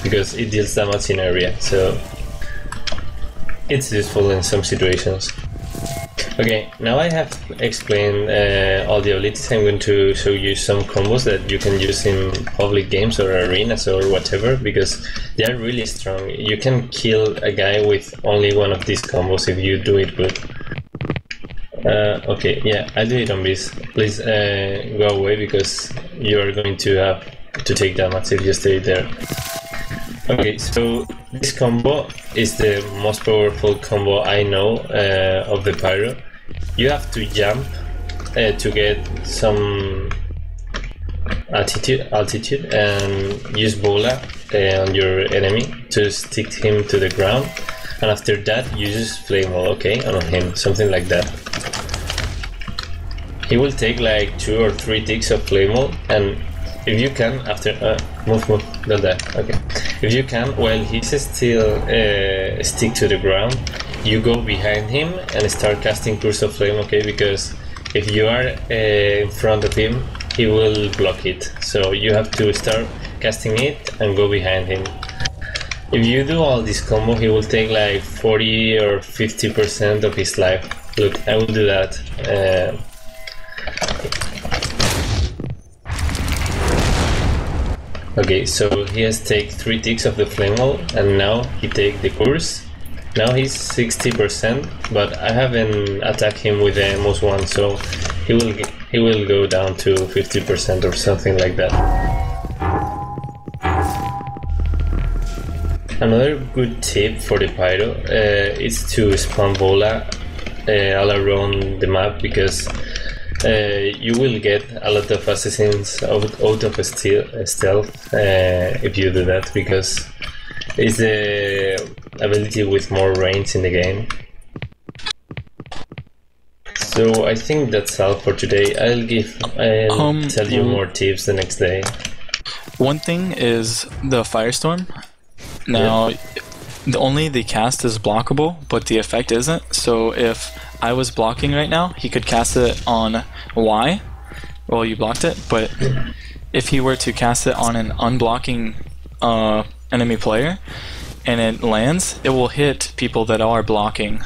because it deals damage in area, so it's useful in some situations. Okay, now I have explained all the abilities. I'm going to show you some combos that you can use in public games or arenas or whatever, because they are really strong. You can kill a guy with only one of these combos if you do it good. Okay, yeah, I'll do it on Vihs. Please go away, because you are going to have to take damage if you stay there. Okay, so this combo is the most powerful combo I know of the Pyro. You have to jump to get some altitude and use bola on your enemy to stick him to the ground, and after that you use flame wall, okay, on him, something like that. He will take like 2 or 3 ticks of flame wall, and if you can, after move, don't die. Okay. If you can, while he's still stick to the ground, you go behind him and start casting Curse of Flame. Okay, because if you are in front of him, he will block it. So you have to start casting it and go behind him. If you do all this combo, he will take like 40 or 50% of his life. Look, I will do that. Okay, so he has take 3 ticks of the flame wall, and now he take the curse. Now he's 60%, but I haven't attacked him with the most one, so he will go down to 50% or something like that. Another good tip for the Pyro is to spawn bola all around the map, because you will get a lot of assassins out of stealth if you do that, because it's the ability with more range in the game. So I think that's all for today. I'll tell you more tips the next day. One thing is the Firestorm. Now, only the cast is blockable, but the effect isn't. So if I was blocking right now, he could cast it on Y. Well, you blocked it, but if he were to cast it on an unblocking enemy player and it lands, it will hit people that are blocking.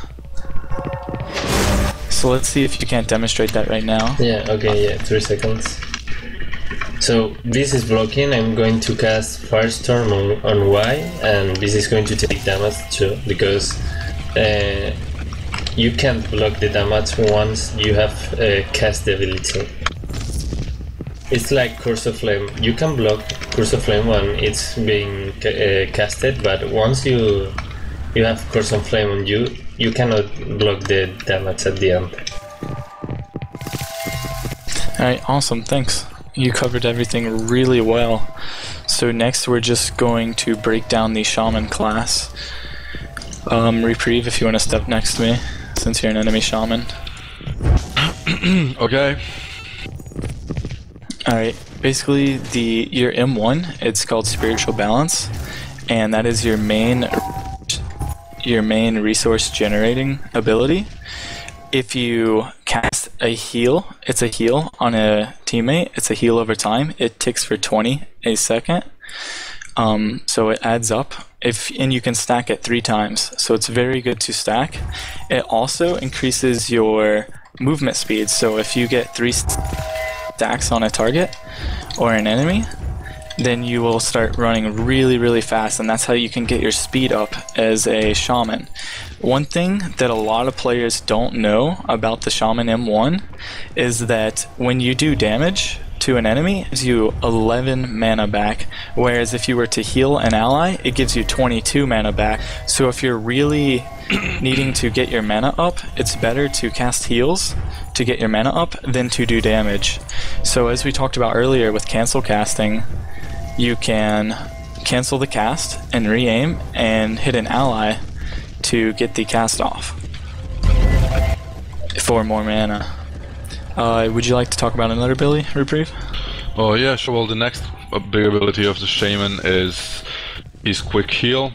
So let's see if you can't demonstrate that right now. Yeah, okay, yeah, 3 seconds. So this is blocking. I'm going to cast Firestorm on Y, and this is going to take damage too, because you can't block the damage once you have cast the ability. It's like Curse of Flame. You can block Curse of Flame when it's being casted, but once you have Curse of Flame on you, you cannot block the damage at the end. Alright, awesome, thanks. You covered everything really well. So next we're just going to break down the Shaman class. Reprieve, if you want to step next to me, since you're an enemy Shaman. Okay. Alright, basically your M1, it's called Spiritual Balance, and that is your main resource generating ability. If you cast a heal, it's a heal on a teammate, it's a heal over time, it ticks for 20 a second, so it adds up, and you can stack it 3 times, so it's very good to stack. It also increases your movement speed, so if you get 3 stacks on a target or an enemy, then you will start running really fast, and that's how you can get your speed up as a Shaman. One thing that a lot of players don't know about the Shaman M1 is that when you do damage to an enemy, it gives you 11 mana back, whereas if you were to heal an ally, it gives you 22 mana back. So if you're really needing to get your mana up, it's better to cast heals to get your mana up than to do damage. So as we talked about earlier with cancel casting, you can cancel the cast and re-aim and hit an ally to get the cast off for more mana. Would you like to talk about another ability, Reprieve? Oh yeah, sure. Well, the next big ability of the Shaman is his quick heal,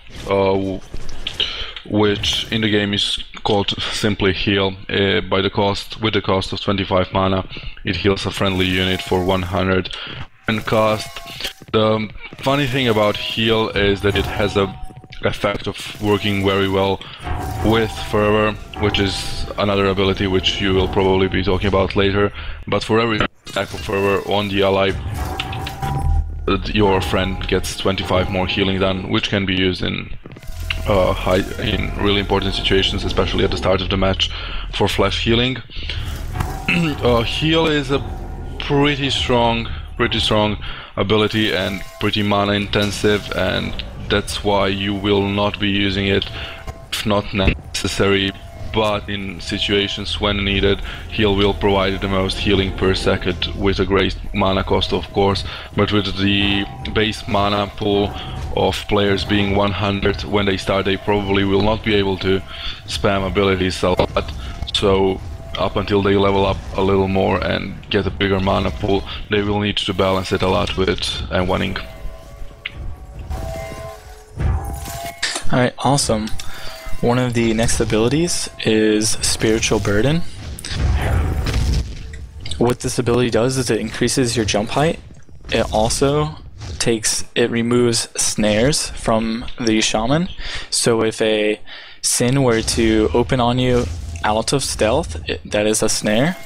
which in the game is called simply heal. With the cost of 25 mana, it heals a friendly unit for 100 and cast. The funny thing about heal is that it has a effect of working very well with Fervor, which is another ability which you will probably be talking about later. But for every attack of Fervor on the ally, your friend gets 25 more healing done, which can be used in really important situations, especially at the start of the match for flash healing. Heal is a pretty strong ability and pretty mana intensive, and that's why you will not be using it if not necessary, but in situations when needed, heal will provide the most healing per second with a great mana cost, of course, but with the base mana pool of players being 100 when they start, they probably will not be able to spam abilities a lot, so up until they level up a little more and get a bigger mana pool, they will need to balance it a lot with M1ing. Alright, awesome. One of the next abilities is Spiritual Burden. What this ability does is it increases your jump height. It also removes snares from the Shaman. So if a Sin were to open on you out of stealth, that is a snare,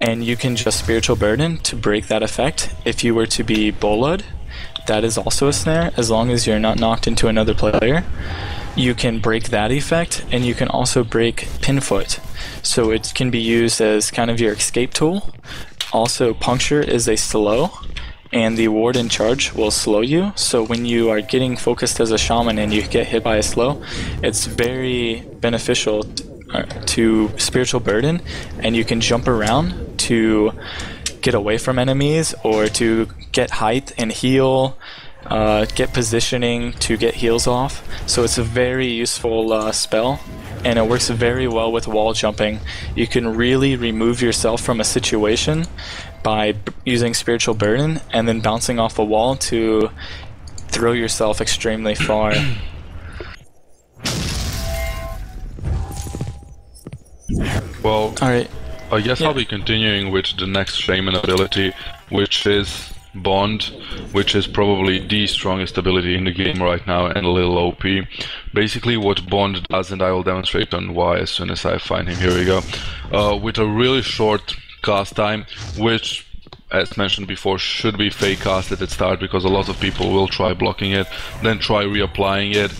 and you can just Spiritual Burden to break that effect. If you were to be Bolud, that is also a snare, as long as you're not knocked into another player. You can break that effect, and you can also break Pinfoot. So it can be used as kind of your escape tool. Also, Puncture is a slow, and the Ward in Charge will slow you. So when you are getting focused as a Shaman and you get hit by a slow, it's very beneficial to Spiritual Burden, and you can jump around to get away from enemies or to get height and heal, get positioning to get heals off. So it's a very useful spell, and it works very well with wall jumping. You can really remove yourself from a situation by using Spiritual Burden and then bouncing off a wall to throw yourself extremely far. Well, alright. I guess I'll be continuing with the next Shaman ability, which is Bond, which is probably the strongest ability in the game right now and a little OP. Basically what Bond does, and I will demonstrate on why as soon as I find him, here we go, with a really short cast time, which as mentioned before should be fake casted at start, because a lot of people will try blocking it, then try reapplying it,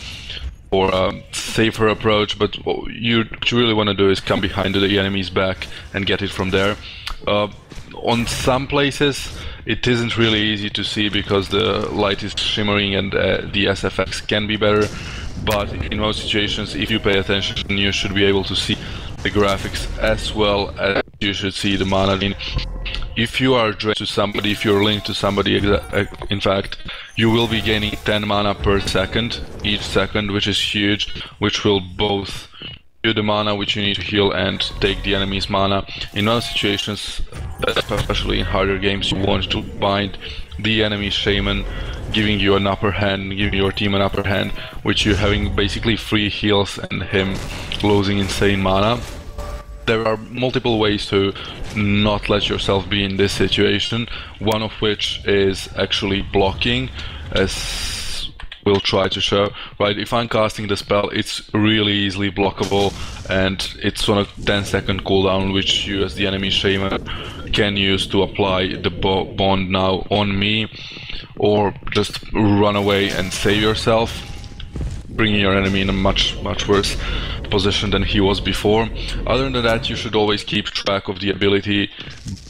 or a safer approach, but what you really want to do is come behind the enemy's back and get it from there. On some places it isn't really easy to see because the light is shimmering and the SFX can be better, but in most situations, if you pay attention, you should be able to see the graphics as well as you should see the mana drain. If you are drained to somebody, if you're linked to somebody, in fact, you will be gaining 10 mana per second, each second, which is huge, which will both give you the mana which you need to heal and take the enemy's mana. In most situations, especially in harder games, you want to bind the enemy Shaman, giving you an upper hand, giving your team an upper hand, which you having basically free heals and him losing insane mana. There are multiple ways to not let yourself be in this situation, one of which is actually blocking, as we'll try to show. Right, if I'm casting the spell, it's really easily blockable, and it's on a 10-second cooldown, which you as the enemy Shaman can use to apply the bond now on me, or just run away and save yourself, bringing your enemy in a much worse position than he was before. Other than that, you should always keep track of the ability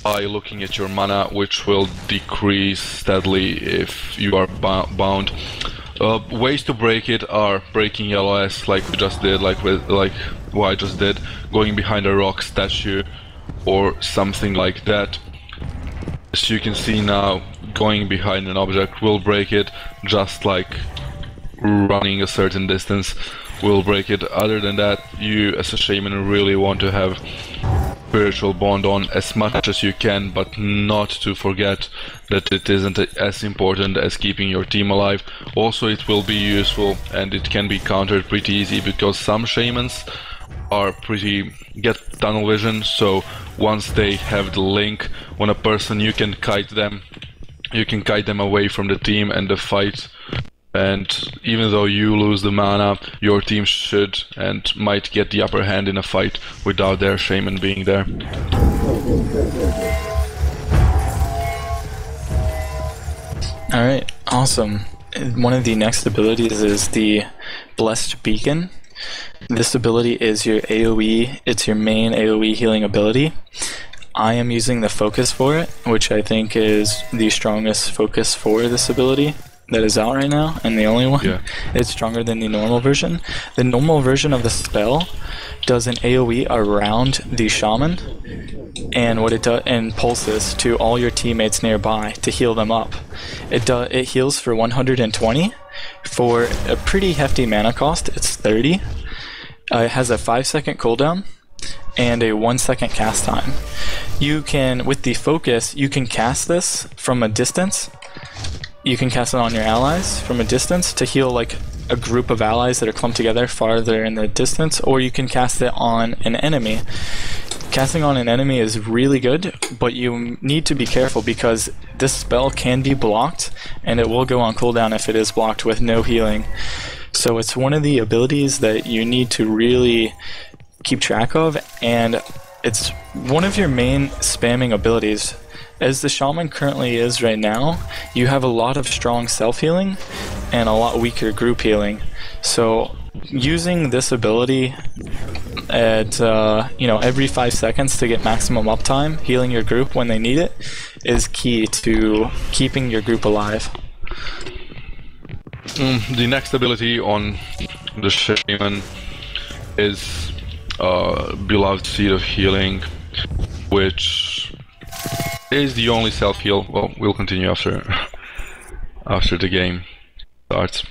by looking at your mana, which will decrease steadily if you are bound. Ways to break it are breaking LOS like we just did, like what I just did, going behind a rock statue or something like that. As you can see now, going behind an object will break it, just like running a certain distance will break it. Other than that, you as a Shaman really want to have Spiritual Bond on as much as you can, but not to forget that it isn't as important as keeping your team alive. Also, it will be useful and it can be countered pretty easy, because some Shamans are get tunnel vision, so once they have the link on a person, you can kite them you can kite them away from the team and the fight. And even though you lose the mana, your team should and might get the upper hand in a fight without their Shaman being there. Alright, awesome. One of the next abilities is the Blessed Beacon. This ability is your AoE, it's your main AoE healing ability. I am using the focus for it, which I think is the strongest focus for this ability that is out right now, and the only one. Yeah. It's stronger than the normal version. The normal version of the spell does an AoE around the Shaman, and what it does, and pulses to all your teammates nearby to heal them up. It heals for 120 for a pretty hefty mana cost. It's 30. It has a 5-second cooldown and a 1-second cast time. You can, with the focus, you can cast this from a distance. You can cast it on your allies from a distance to heal like a group of allies that are clumped together farther in the distance, or you can cast it on an enemy. Casting on an enemy is really good, but you need to be careful because this spell can be blocked and it will go on cooldown if it is blocked with no healing. So it's one of the abilities that you need to really keep track of, and it's one of your main spamming abilities. As the Shaman currently is right now, you have a lot of strong self-healing and a lot weaker group healing. So using this ability at every 5 seconds to get maximum uptime, healing your group when they need it, is key to keeping your group alive. The next ability on the Shaman is Beloved Seed of Healing, which is the only self-heal. Well, we'll continue after the game starts.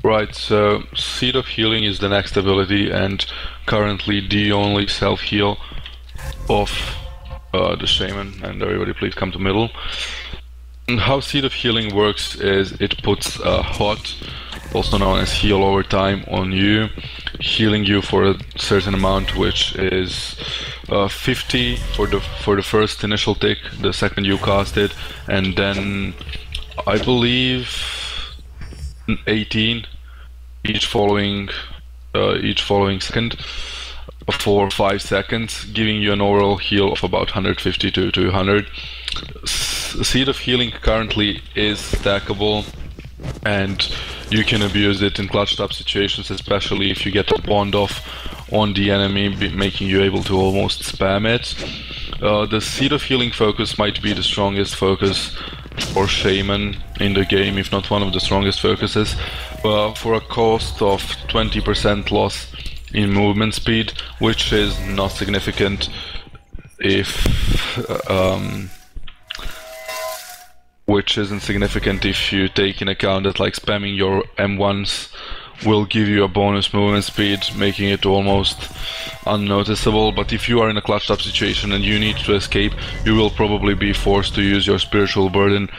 Right, so Seed of Healing is the next ability and currently the only self-heal of the Shaman, and everybody please come to middle. And how Seed of Healing works is it puts a hot, also known as heal over time, on you, healing you for a certain amount, which is 50 for the first initial tick, the second you cast it, and then I believe 18 each following second for 5 seconds, giving you an overall heal of about 150 to 200. Seed of Healing currently is stackable, and you can abuse it in clutched up situations, especially if you get a bond off on the enemy, making you able to almost spam it. The Seed of Healing focus might be the strongest focus for Shaman in the game, if not one of the strongest focuses, for a cost of 20% loss in movement speed, which is not significant which isn't significant if you take in account that like spamming your M1s will give you a bonus movement speed, making it almost unnoticeable. But if you are in a clutched up situation and you need to escape, you will probably be forced to use your Spiritual Burden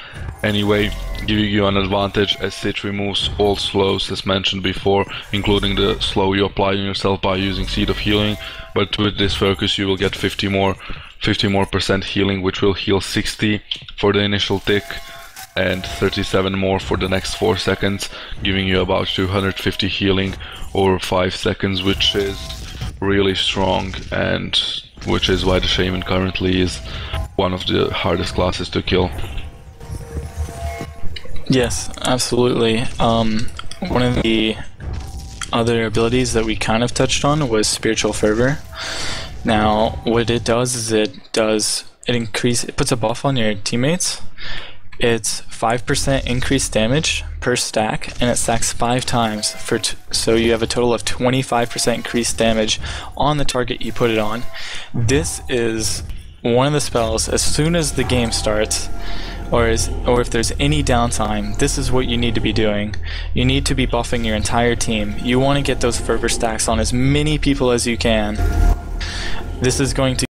anyway, giving you an advantage as it removes all slows as mentioned before, including the slow you apply on yourself by using Seed of Healing. But with this focus you will get 50 more % healing, which will heal 60 for the initial tick and 37 more for the next 4 seconds, giving you about 250 healing over 5 seconds, which is really strong, and which is why the Shaman currently is one of the hardest classes to kill. Yes, absolutely. One of the other abilities that we kind of touched on was Spiritual Fervor. Now, what it does is it puts a buff on your teammates. It's 5% increased damage per stack, and it stacks 5 times, so you have a total of 25% increased damage on the target you put it on. This is one of the spells, as soon as the game starts, or if there's any downtime, this is what you need to be doing. You need to be buffing your entire team. You want to get those fervor stacks on as many people as you can. This is going to